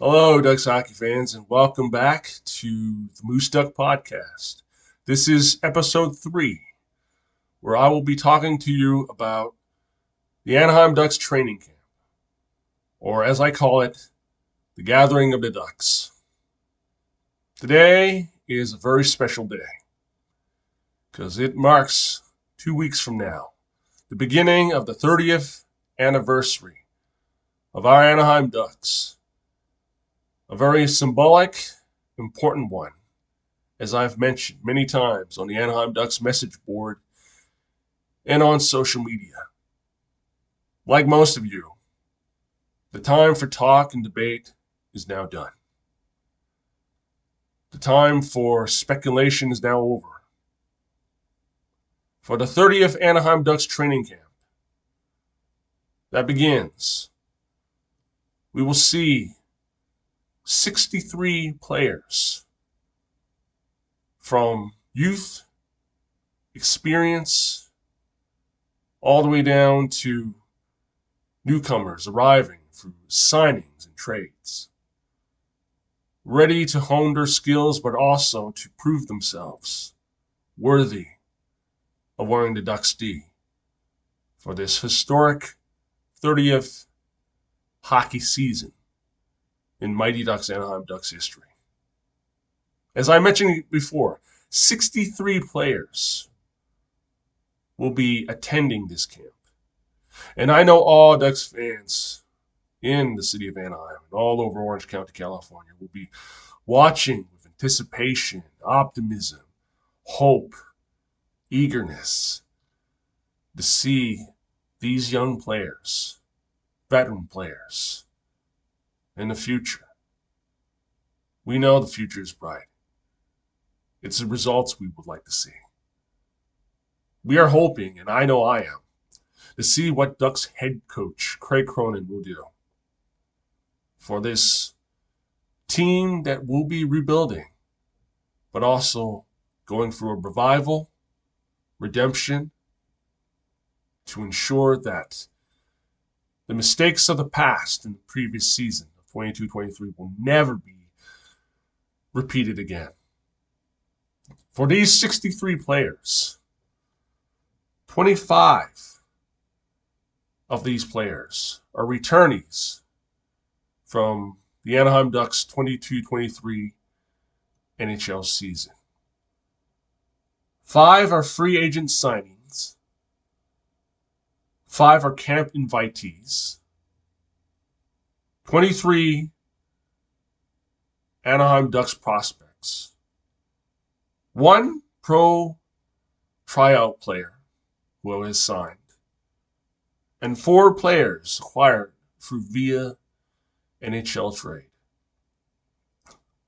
Hello, Ducks hockey fans, and welcome back to the MooseDUCK podcast. This is episode 3, where I will be talking to you about the Anaheim Ducks training camp, or as I call it, the gathering of the Ducks. Today is a very special day because it marks 2 weeks from now, the beginning of the 30th anniversary of our Anaheim Ducks. A very symbolic, important one, as I've mentioned many times on the Anaheim Ducks message board and on social media. Like most of you, the time for talk and debate is now done. The time for speculation is now over. For the 30th Anaheim Ducks training camp that begins, we will see 63 players from youth, experience, all the way down to newcomers arriving through signings and trades, ready to hone their skills but also to prove themselves worthy of wearing the Ducks D for this historic 30th hockey season in Mighty Ducks Anaheim Ducks history. As I mentioned before, 63 players will be attending this camp. And I know all Ducks fans in the city of Anaheim and all over Orange County, California will be watching with anticipation, optimism, hope, eagerness to see these young players, veteran players, in the future. We know the future is bright. It's the results we would like to see. We are hoping, and I know I am, to see what Ducks head coach Craig Cronin will do for this team that will be rebuilding, but also going through a revival, redemption, to ensure that the mistakes of the past in the previous season of 22-23 will never be repeated again. For these 63 players, 25 of these players are returnees from the Anaheim Ducks 22-23 NHL season. 5 are free agent signings. 5 are camp invitees. 23 Anaheim Ducks prospects. 1 pro tryout player who has signed. And 4 players acquired through via NHL trade.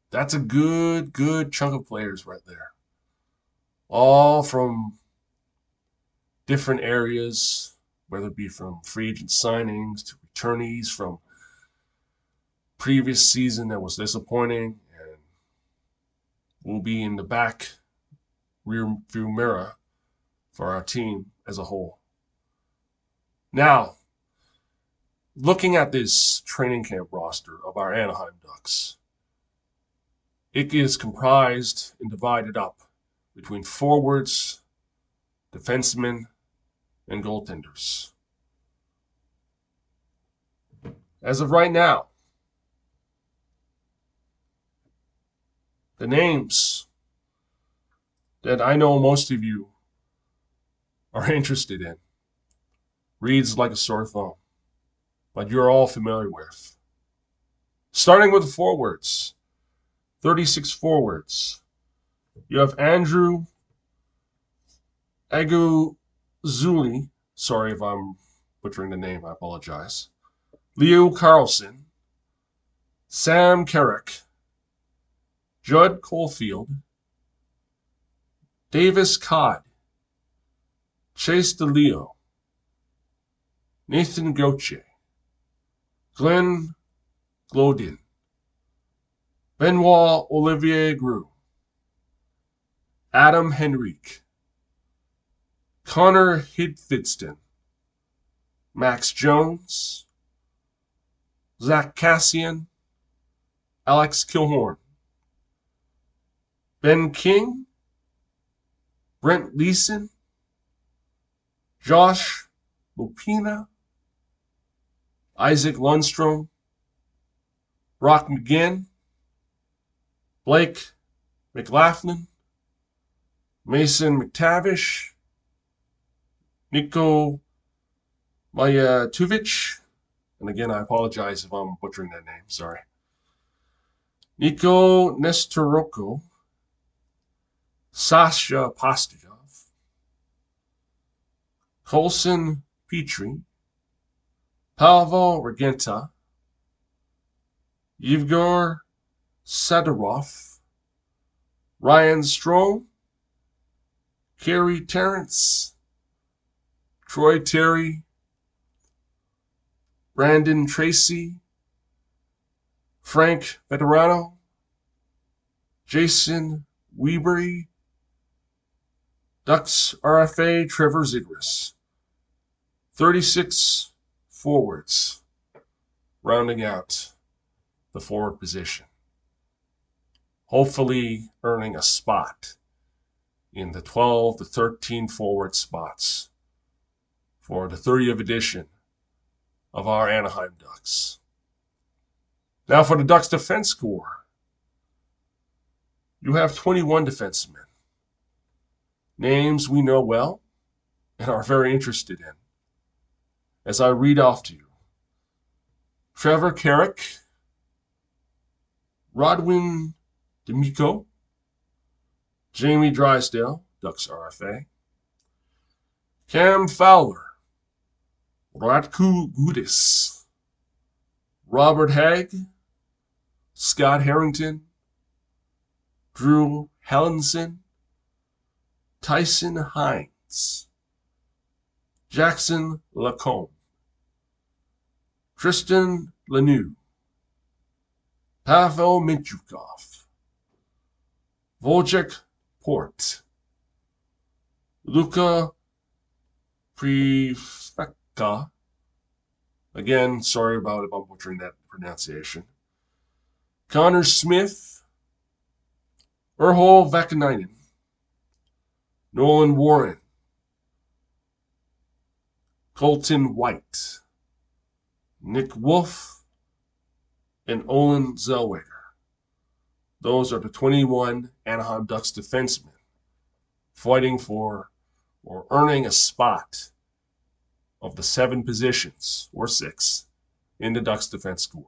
That's a good chunk of players right there. All from different areas, whether it be from free agent signings to returnees from previous season that was disappointing and will be in the back rear view mirror for our team as a whole. Now, looking at this training camp roster of our Anaheim Ducks, it is comprised and divided up between forwards, defensemen, and goaltenders. As of right now, the names that I know most of you are interested in reads like a sore thumb, but you're all familiar with. Starting with the forwards, 36 forwards. You have Andrew Aguzuli, sorry if I'm butchering the name, I apologize. Leo Carlson, Sam Carrick, Judd Caulfield, Davis Codd, Chase DeLeo, Nathan Gauthier, Glenn Glodin, Benoit Olivier Groux, Adam Henrique, Connor Hidfidston, Max Jones, Zach Cassian, Alex Kilhorn, Ben King, Brent Leeson, Josh Lupina, Isaac Lundstrom, Brock McGinn, Blake McLaughlin, Mason McTavish, Nico Majatovic, and again, I apologize if I'm butchering that name, sorry. Nico Nestoroko, Sasha Pastujov, Colson Petrie, Pavel Regenta, Yevgor Sadorov, Ryan Strome, Kerry Terrence, Troy Terry, Brandon Tracy, Frank Veterano, Jason Weebury, Ducks RFA Trevor Zegras. 36 forwards, rounding out the forward position. Hopefully earning a spot in the 12 to 13 forward spots for the 30th edition of our Anaheim Ducks. Now for the Ducks defense corps, you have 21 defensemen. Names we know well and are very interested in. As I read off to you, Trevor Carrick, Rodwin D'Amico, Jamie Drysdale, Ducks RFA, Cam Fowler, Ratko Gudis, Robert Haig, Scott Harrington, Drew Hallenson, Tyson Hines, Jackson Lacombe, Tristan Lanoux, Pavel Minchukov, Wojciech Port, Luka Prefecka, again, sorry about if I'm butchering that pronunciation, Connor Smith, Urho Vakanainen, Nolan Warren, Colton White, Nick Wolf, and Olin Zellweger. Those are the 21 Anaheim Ducks defensemen fighting for or earning a spot of the 7 positions, or 6, in the Ducks defense corps.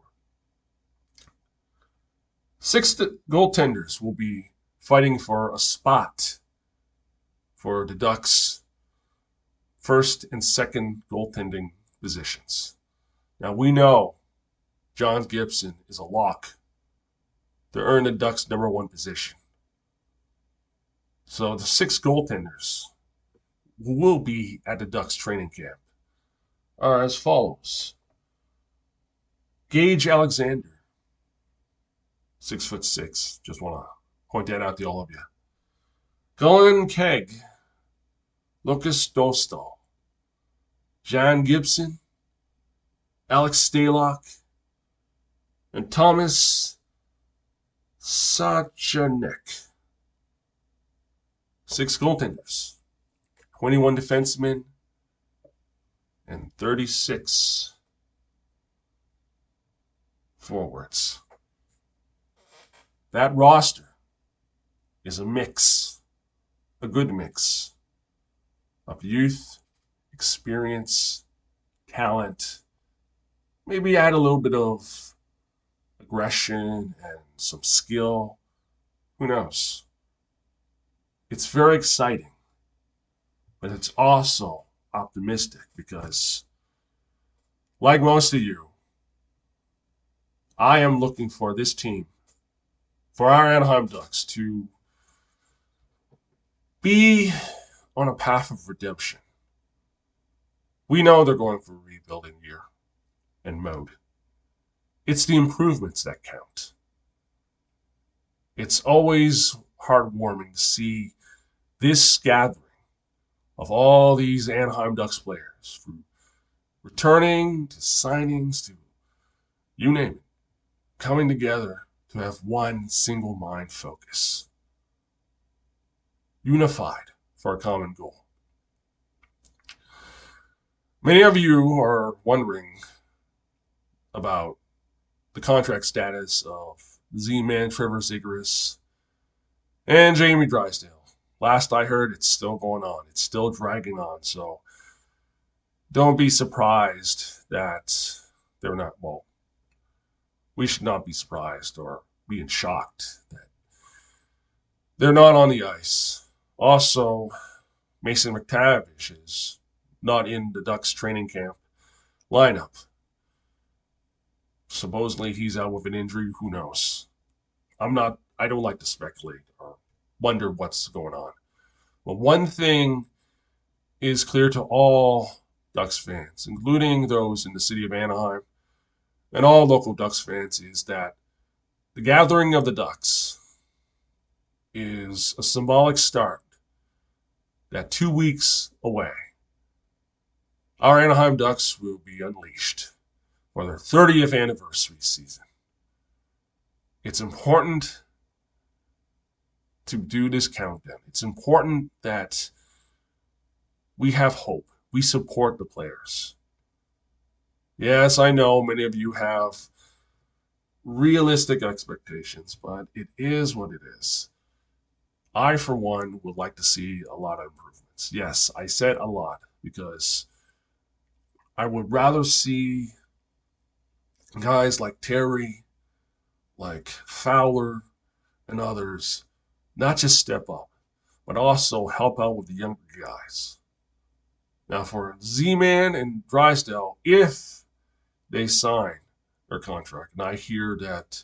6 goaltenders will be fighting for a spot for the Ducks' first and second goaltending positions. Now we know John Gibson is a lock to earn the Ducks' number 1 position. So the 6 goaltenders who will be at the Ducks training camp are as follows. Gage Alexander, 6'6". Just want to point that out to all of you. Cullen Kegg, Lucas Dostal, John Gibson, Alex Stalock, and Thomas Sachanek. 6 goaltenders, 21 defensemen, and 36 forwards. That roster is a mix, a good mix of youth, experience, talent, maybe add a little bit of aggression and some skill. Who knows? It's very exciting, but it's also optimistic because, like most of you, I am looking for this team, for our Anaheim Ducks, to be on a path of redemption. We know they're going for a rebuilding year and mode. It's the improvements that count. It's always heartwarming to see this gathering of all these Anaheim Ducks players, from returning to signings to you name it, coming together to to have one single mind focus, unified for a common goal. Many of you are wondering about the contract status of Z-Man Trevor Zegras and Jamie Drysdale. Last I heard, it's still going on. It's still dragging on. So don't be surprised that they're not, well, we should not be surprised or being shocked that they're not on the ice. Also, Mason McTavish is not in the Ducks training camp lineup. Supposedly he's out with an injury. Who knows? I don't like to speculate or wonder what's going on. But one thing is clear to all Ducks fans, including those in the city of Anaheim and all local Ducks fans, is that the gathering of the Ducks is a symbolic start that 2 weeks away, our Anaheim Ducks will be unleashed for their 30th anniversary season. It's important to do this countdown. It's important that we have hope. We support the players. Yes, I know many of you have realistic expectations, but it is what it is. I, for one, would like to see a lot of improvements. Yes, I said a lot because I would rather see guys like Terry, like Fowler, and others not just step up, but also help out with the younger guys. Now, for Z-Man and Drysdale, if they sign their contract, and I hear that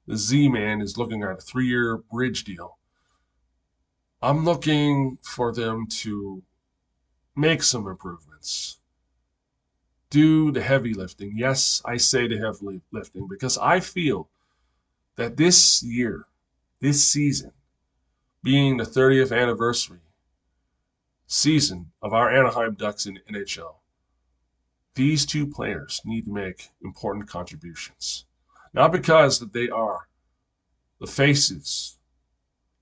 the Z-Man is looking at a 3-year bridge deal, I'm looking for them to make some improvements. Do the heavy lifting. Yes, I say the heavy lifting because I feel that this year, this season, being the 30th anniversary season of our Anaheim Ducks in the NHL, these two players need to make important contributions. Not because that they are the faces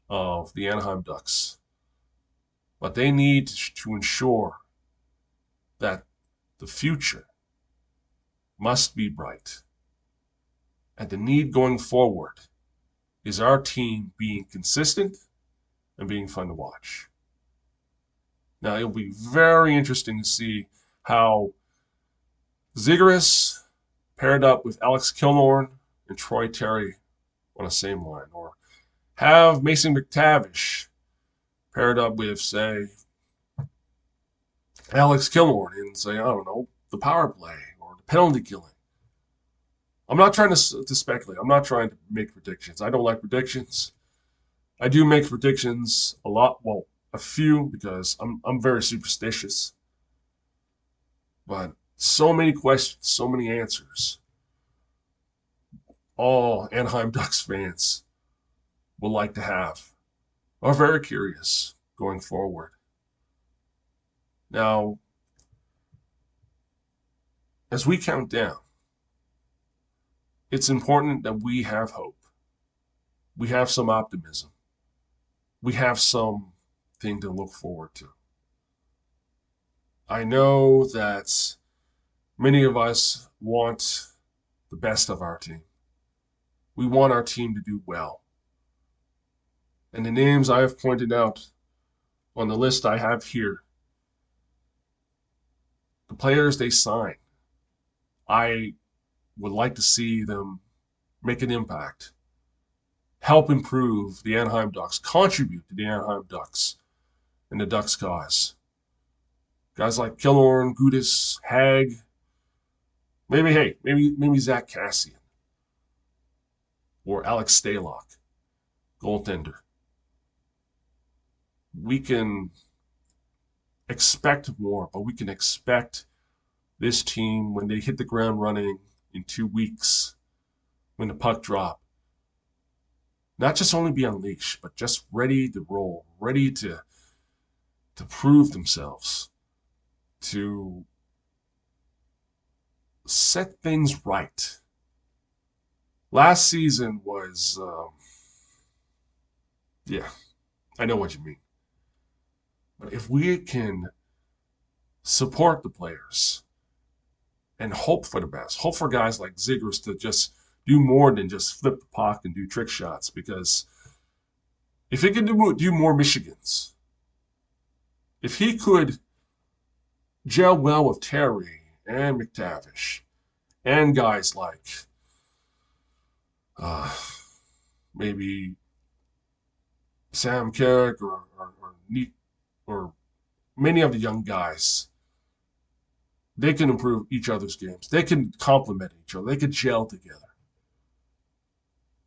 of the Anaheim Ducks, but they need to ensure that the future must be bright. And the need going forward is our team being consistent and being fun to watch. Now, it'll be very interesting to see how Zegras paired up with Alex Killorn and Troy Terry on the same line, or have Mason McTavish paired up with, say, Alex Killorn and, say, I don't know, the power play or the penalty killing. I'm not trying to speculate. I'm not trying to make predictions. I don't like predictions. I do make predictions a lot, well, a few, because I'm very superstitious. But so many questions, so many answers. All Anaheim Ducks fans would like to have, are very curious going forward. Now, as we count down, it's important that we have hope. We have some optimism. We have something to look forward to. I know that many of us want the best of our team. We want our team to do well. And the names I have pointed out on the list I have here, the players they sign, I would like to see them make an impact, help improve the Anaheim Ducks, contribute to the Anaheim Ducks and the Ducks' cause. Guys like Killorn, Gudis, Hag, maybe Zach Cassian or Alex Stalock, goaltender. We can expect more, but we can expect this team, when they hit the ground running in 2 weeks, when the puck drop, not just only be unleashed, but just ready to roll, ready to prove themselves, to set things right. Last season was, yeah, I know what you mean. But if we can support the players and hope for the best, hope for guys like Zegras to just do more than just flip the puck and do trick shots, because if he can do more Michigans, if he could gel well with Terry and McTavish and guys like uh, maybe Sam Carrick or many of the young guys, they can improve each other's games. They can complement each other. They can gel together.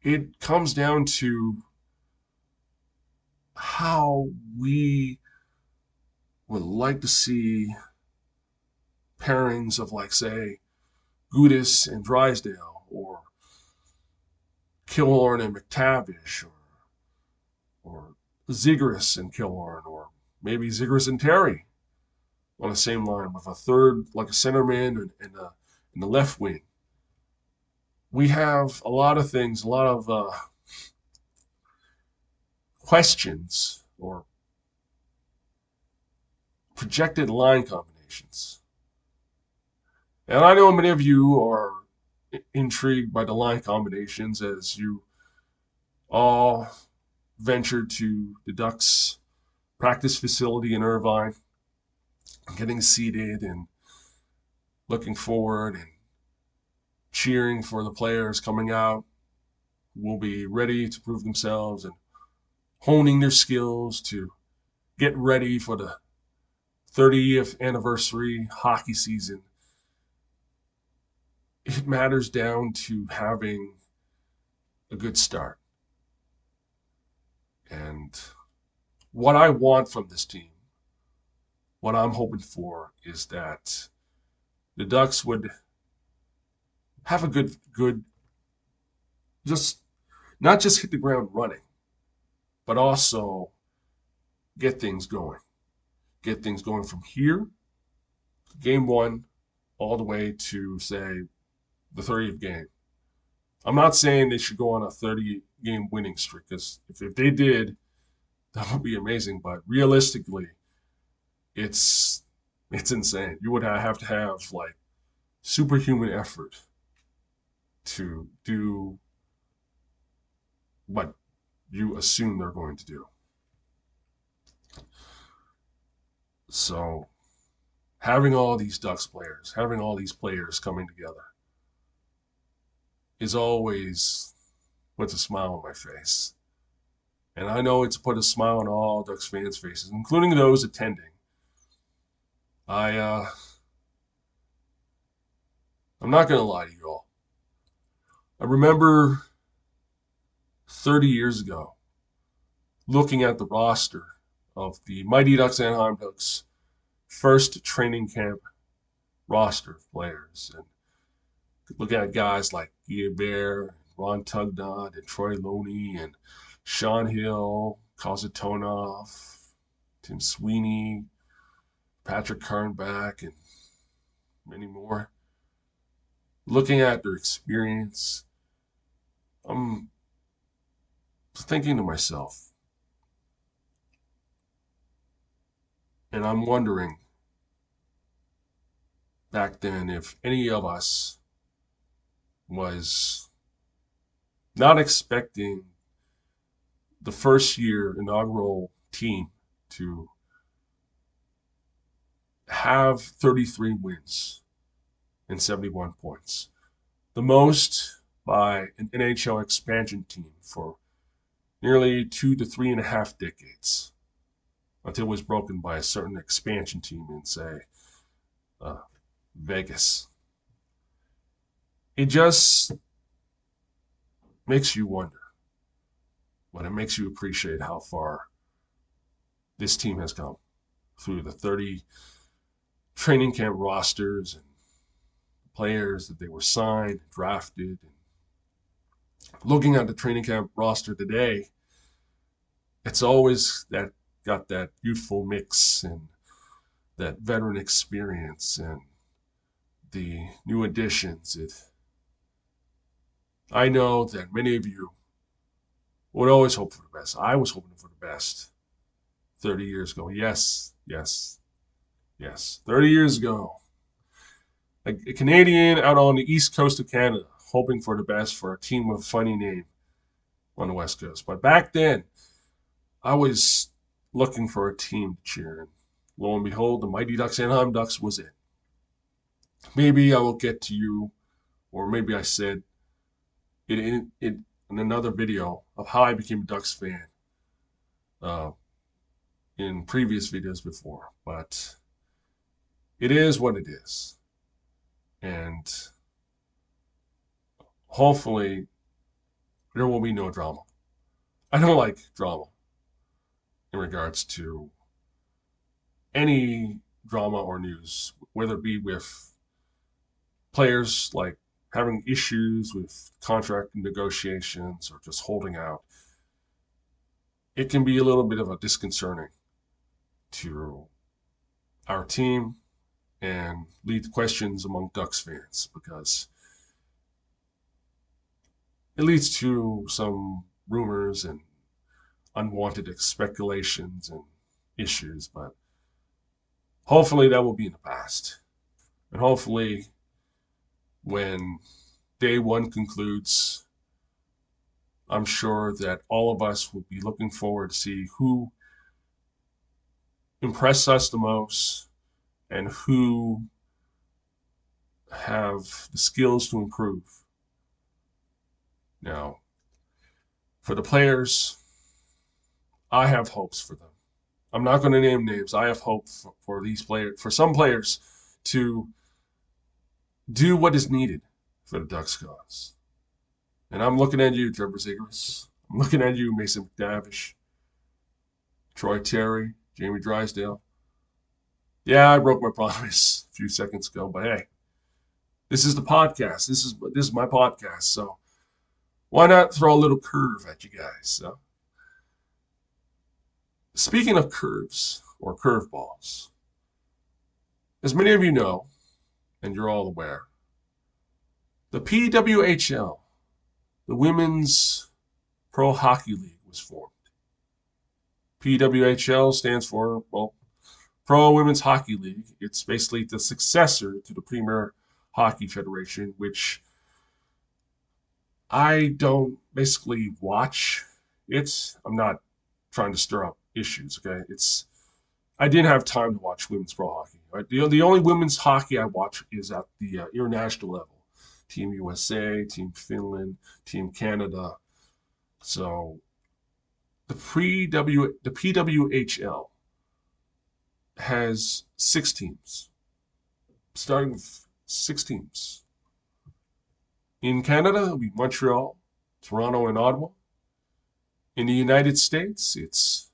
It comes down to how we would like to see pairings of, like, say, Gudis and Drysdale, or Killorn and McTavish, or Zegras and Killorn, or maybe Zegras and Terry on the same line with a third, like a centerman in the left wing. We have a lot of things, a lot of questions or projected line combinations. And I know many of you are intrigued by the line combinations as you all ventured to the Ducks practice facility in Irvine, getting seated and looking forward and cheering for the players coming out who will be ready to prove themselves and honing their skills to get ready for the 30th anniversary hockey season. It matters down to having a good start. And what I want from this team, what I'm hoping for, is that the Ducks would have a good, just not just hit the ground running, but also get things going. Get things going from here, game one, all the way to, say, the 30th game. I'm not saying they should go on a 30-game winning streak, because if they did, that would be amazing. But realistically, it's insane. You would have to have like superhuman effort to do what you assume they're going to do. So having all these Ducks players, having all these players coming together is always puts a smile on my face. And I know it's put a smile on all Ducks fans' faces, including those attending. I I'm not gonna lie to you all. I remember 30 years ago looking at the roster of the Mighty Ducks Anaheim Ducks first training camp roster of players, and looking at guys like Guy Bear, Ron Tugdod, and Troy Loney, and Sean Hill, Kazatonov, Tim Sweeney, Patrick Karnback, and many more. Looking at their experience, I'm thinking to myself, and I'm wondering back then if any of us was not expecting the first year inaugural team to have 33 wins and 71 points, the most by an NHL expansion team for nearly 2 to 3.5 decades, until it was broken by a certain expansion team in, say, uh, Vegas. It just makes you wonder, but it makes you appreciate how far this team has come through the 30 training camp rosters and players that they were signed, drafted. And looking at the training camp roster today, it's always got that youthful mix and that veteran experience and the new additions. I know that many of you would always hope for the best. I was hoping for the best 30 years ago. Yes, yes, yes. 30 years ago, a Canadian out on the east coast of Canada, hoping for the best for a team with a funny name on the west coast. But back then, I was looking for a team to cheer. And lo and behold, the Mighty Ducks Anaheim Ducks was it. Maybe I will get to you, or maybe I said it in another video of how I became a Ducks fan uh, in previous videos before. But it is what it is. And hopefully, there will be no drama. I don't like drama in regards to any drama or news, whether it be with players like having issues with contract negotiations or just holding out. It can be a little bit of a disconcerting to our team and lead to questions among Ducks fans because it leads to some rumors and unwanted speculations and issues. But hopefully that will be in the past. And hopefully when day one concludes, I'm sure that all of us will be looking forward to see who impressed us the most and who have the skills to improve. Now, for the players, I have hopes for them. I'm not going to name names. I have hope for these players, for some players, to do what is needed for the Ducks cause. And I'm looking at you, Trevor Zegras. I'm looking at you, Mason McTavish, Troy Terry, Jamie Drysdale. Yeah, I broke my promise a few seconds ago, but hey, this is the podcast. This is my podcast, so why not throw a little curve at you guys? So, speaking of curves or curveballs, as many of you know, and you're all aware, the PWHL, the Women's Pro Hockey League, was formed. PWHL stands for, well, Pro Women's Hockey League. It's basically the successor to the Premier Hockey Federation, which I don't basically watch it. I'm not trying to stir up issues, okay? I didn't have time to watch women's pro hockey. Right? The only women's hockey I watch is at the international level. Team USA, Team Finland, Team Canada. So the PWHL has 6 teams, starting with 6 teams. In Canada, it'll be Montreal, Toronto, and Ottawa. In the United States, it's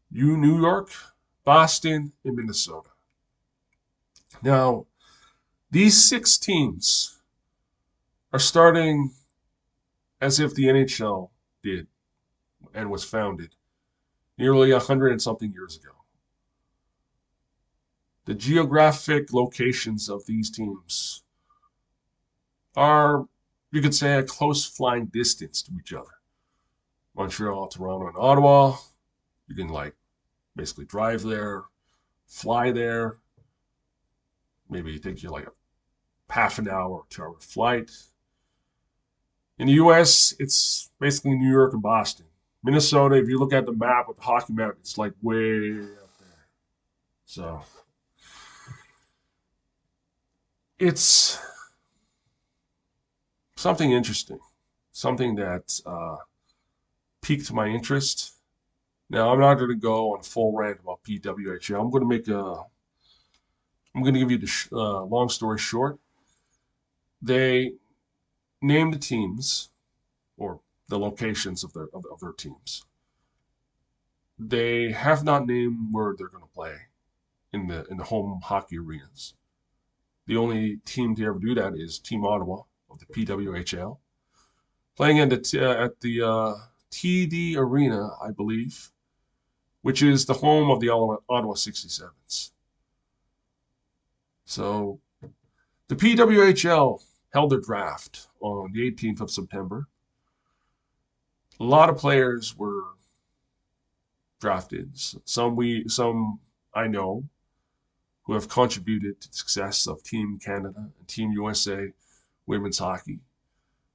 New York, Boston, and Minnesota. Now, these 6 teams are starting as if the NHL did and was founded nearly 100 and something years ago. The geographic locations of these teams are, you could say, a close flying distance to each other. Montreal, Toronto, and Ottawa, you can basically drive there, fly there. Maybe take you like a half an hour or 2 hour flight. In the US, it's basically New York and Boston. Minnesota, if you look at the map with the hockey map, it's like way up there. So it's something interesting, something that piqued my interest. Now, I'm not going to go on a full rant about PWHL. I'm going to give you the long story short. They named the teams or the locations of their teams. They have not named where they're going to play in the home hockey arenas. The only team to ever do that is Team Ottawa of the PWHL, playing at the TD Arena, I believe, which is the home of the Ottawa 67s. So the PWHL held their draft on the 18th of September. A lot of players were drafted. Some I know who have contributed to the success of Team Canada and Team USA women's hockey,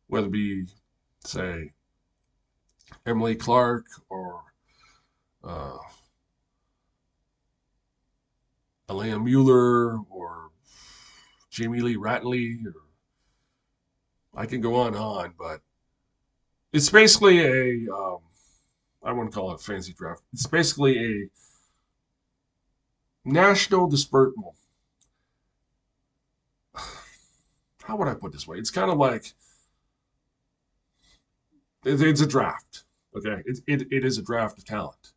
whether it be, say, Emily Clark or uh, Alea Mueller or Jamie Lee Ratley, or I can go on, but it's basically I wouldn't call it a fancy draft. It's basically a national dispersal. How would I put it this way? It's kind of like it's a draft. Okay, it is a draft of talent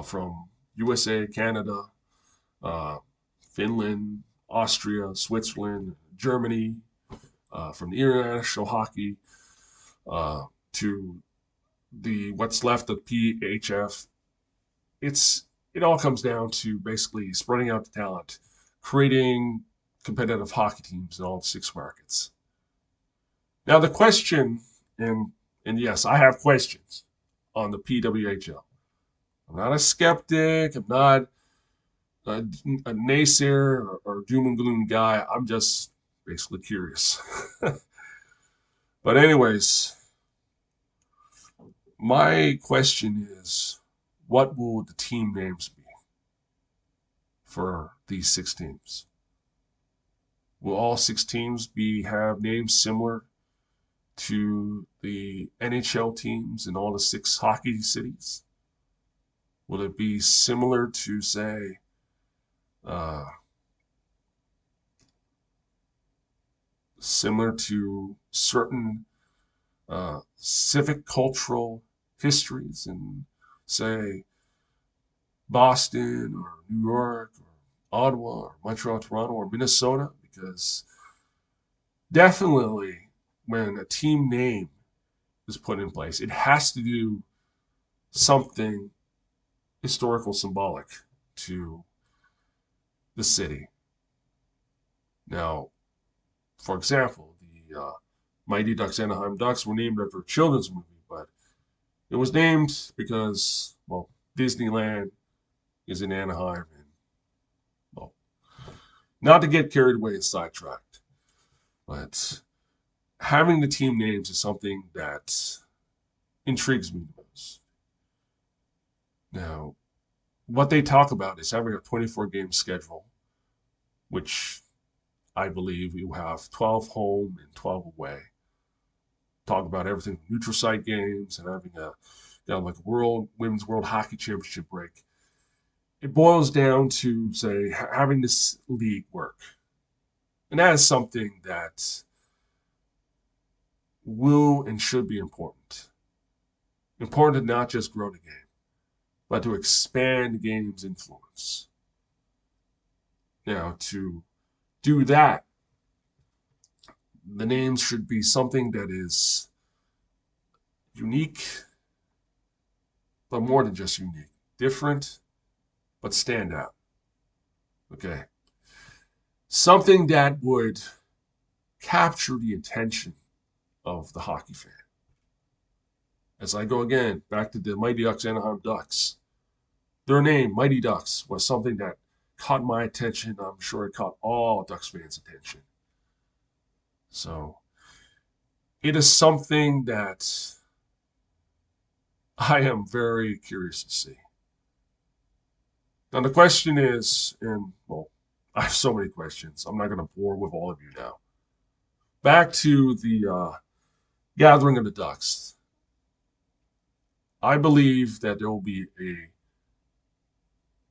from USA, Canada, uh, Finland, Austria, Switzerland, Germany, from the international hockey to the what's left of PHF. It all comes down to basically spreading out the talent, creating competitive hockey teams in all 6 markets. Now the question, and yes, I have questions on the PWHL. I'm not a skeptic. I'm not a naysayer or doom and gloom guy. I'm just basically curious. But anyways, my question is, what will the team names be for these 6 teams? Will all 6 teams have names similar to the NHL teams in all the 6 hockey cities? Will it be similar to, say, certain civic cultural histories in, say, Boston or New York or Ottawa or Montreal, Toronto, or Minnesota? Because definitely when a team name is put in place, it has to do something historical symbolic to the city. Now, for example, the Mighty Ducks Anaheim Ducks were named after a children's movie, but it was named because, well, Disneyland is in Anaheim, and, well, not to get carried away and sidetracked, but having the team names is something that intrigues me the most. Now, what they talk about is having a 24-game schedule, which I believe you have 12 home and 12 away. Talk about everything, neutral site games, and having like a women's world hockey championship break. It boils down to, say, having this league work, and that is something that will and should be important. Important to not just grow the game, but to expand the game's influence. Now, to do that, the names should be something that is unique, but more than just unique. Different, but stand out. Okay. Something that would capture the attention of the hockey fan. As I go again, back to the Mighty Ducks Anaheim Ducks. Their name, Mighty Ducks, was something that caught my attention. I'm sure it caught all Ducks fans' attention. So it is something that I am very curious to see. Now the question is, and well, I have so many questions. I'm not going to bore with all of you now. Back to the gathering of the Ducks. I believe that there will be a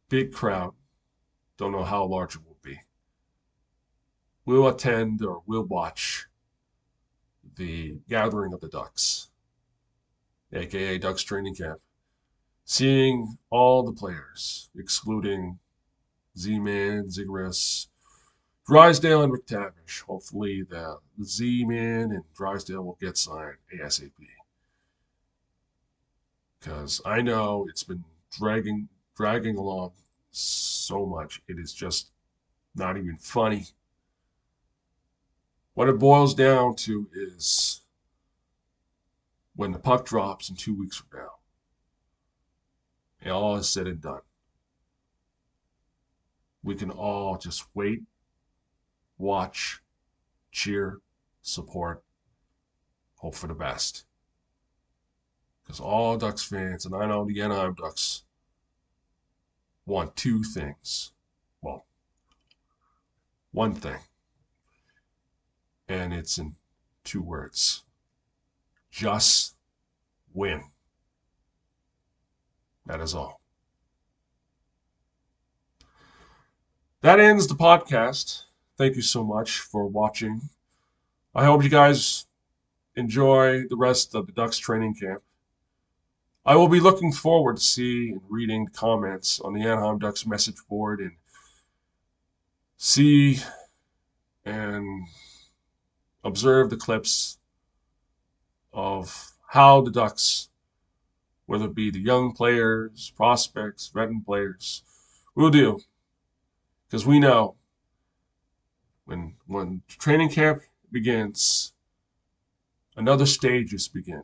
big crowd. Don't know how large it will be. We'll attend or we'll watch the gathering of the Ducks, aka Ducks training camp, seeing all the players, excluding Z-Man, Zegras, Drysdale, and McTavish. Hopefully the Z-Man and Drysdale will get signed ASAP. Because I know it's been dragging along so much. It is just not even funny. What it boils down to is when the puck drops in 2 weeks from now, and all is said and done, we can all just wait, watch, cheer, support, hope for the best. Because all Ducks fans, and I know the Anaheim Ducks, want two things. Well, one thing. And it's in 2 words. Just win. That is all. That ends the podcast. Thank you so much for watching. I hope you guys enjoy the rest of the Ducks training camp. I will be looking forward to see and reading comments on the Anaheim Ducks message board and see and observe the clips of how the Ducks, whether it be the young players, prospects, veteran players, will do. Because we know when training camp begins, another stages begin.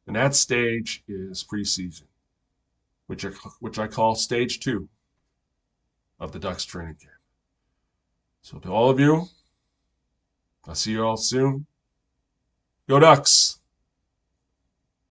And that stage is preseason, which I call stage 2 of the Ducks training camp. So to all of you, I'll see you all soon. Go Ducks!